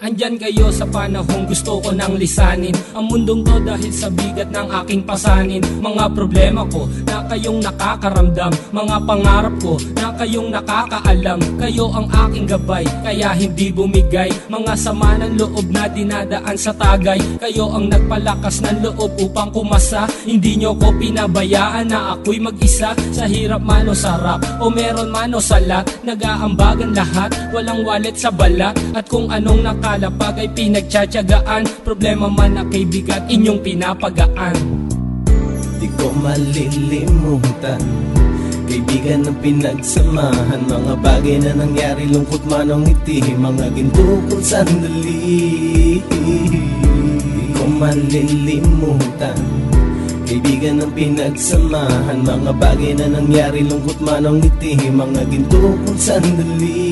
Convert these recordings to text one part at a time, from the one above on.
Andyan kayo sa panahong gusto ko nang lisanin ang mundong to dahil sa bigat ng aking pasanin. Mga problema ko na kayong nakakaramdam, mga pangarap ko na kayong nakakaalam. Kayo ang aking gabay, kaya hindi bumigay. Mga sama ng loob na dinadaan sa tagay, kayo ang nagpalakas ng loob upang kumasa. Hindi nyo ko pinabayaan na ako'y mag-isa. Sa hirap man o sarap, o meron man o salat, nag-aambagan lahat, walang wallet sa balat. At kung anong nakalapag ay pinagtsatsagaan, problema man na kaibigan, inyong pinapagaan. Di ko malilimutan, kaibigan ng pinagsamahan, mga bagay na nangyari, lungkot man o ngiti, mga ginto kong sandali. Di ko malilimutan, kaibigan ng pinagsamahan, mga bagay na nangyari, lungkot man o ngiti, mga ginto kong sandali.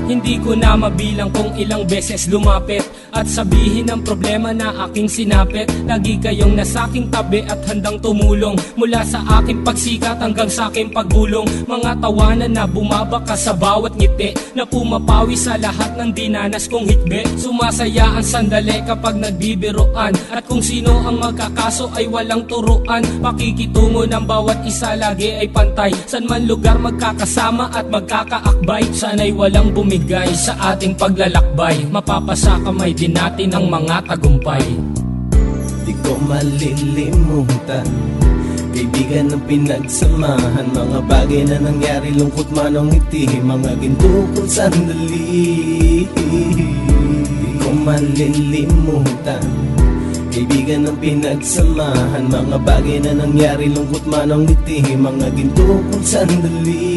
Hindi ko na mabilang kung ilang beses lumapit at sabihin ang problema na aking sinapit. Lagi kayong nasa aking tabi at handang tumulong, mula sa aking pagsikat hanggang sa aking paggulong. Mga tawanan na bumabaka sa bawat ngiti, na pumapawi sa lahat ng dinanas kong hitbe. Sumasaya ang sandali kapag nagbibiroan, at kung sino ang magkakaso ay walang turuan. Pakikitungo ng bawat isa lagi ay pantay, san man lugar magkakasama at magkakaakbay. Sana'y walang bumigay sa ating paglalakbay, mapapasa kamay din natin ang mga tagumpay. Di ko malilimutan, kaibigan ng pinagsamahan, mga bagay na nangyari, lungkot man o ngiti, mga ginto kong sandali. Di ko malilimutan, kaibigan ng pinagsamahan, mga bagay na nangyari, lungkot man o ngiti, mga ginto kong sandali.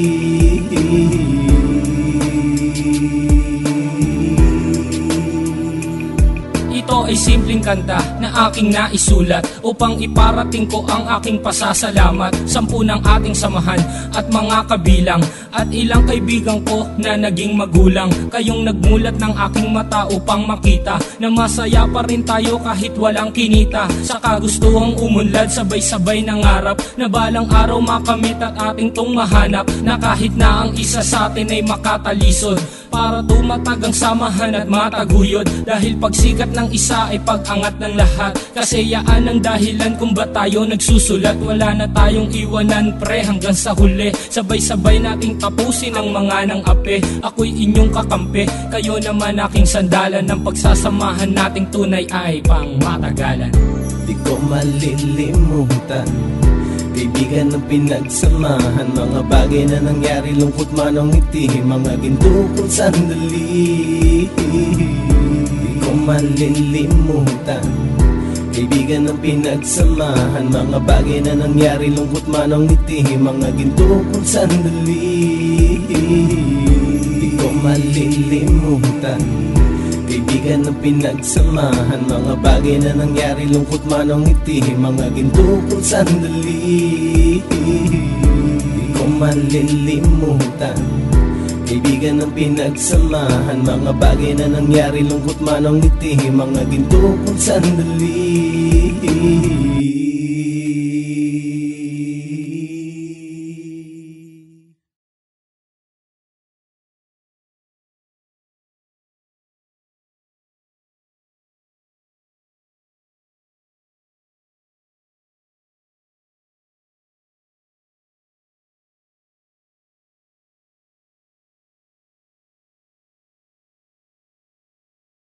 Ito ay simpleng kanta na aking naisulat upang iparating ko ang aking pasasalamat. 10 ng ating samahan at mga kabilang, at ilang kaibigan ko na naging magulang. Kayong nagmulat ng aking mata upang makita na masaya pa rin tayo kahit walang kinita. Sa kagustuhang umunlad, sabay-sabay nangarap na balang araw makamit at ating tong mahanap, na kahit na ang isa sa atin ay makatalisod, para tumatag ang samahan at mataguyod. Dahil pagsikat ng isa ay pag-angat ng lahat, kasayaan ang dahilan kung ba't tayo nagsusulat. Wala na tayong iwanan pre hanggang sa huli, sabay-sabay nating tapusin ang mga nang ape. Ako'y inyong kakampi, kayo naman aking sandalan, ng pagsasamahan nating tunay ay pang matagalan. Di ko malilimutan, kaibigan ng pinagsamahan, mga bagay na nangyari, lungkot man o ngiti, mga ginto kong sandali. Di ko malilimutan, kaibigan ng pinagsamahan, mga bagay na nangyari, lungkot man o ngiti, mga ginto kong sandali. Di ko malilimutan, kaibigan ng pinagsamahan, mga bagay na nangyari, lungkot man o ngiti, mga ginto kong sandali. Di ko malilimutan, kaibigan ng pinagsamahan, mga bagay na nangyari, lungkot man o ngiti, mga ginto kong sandali.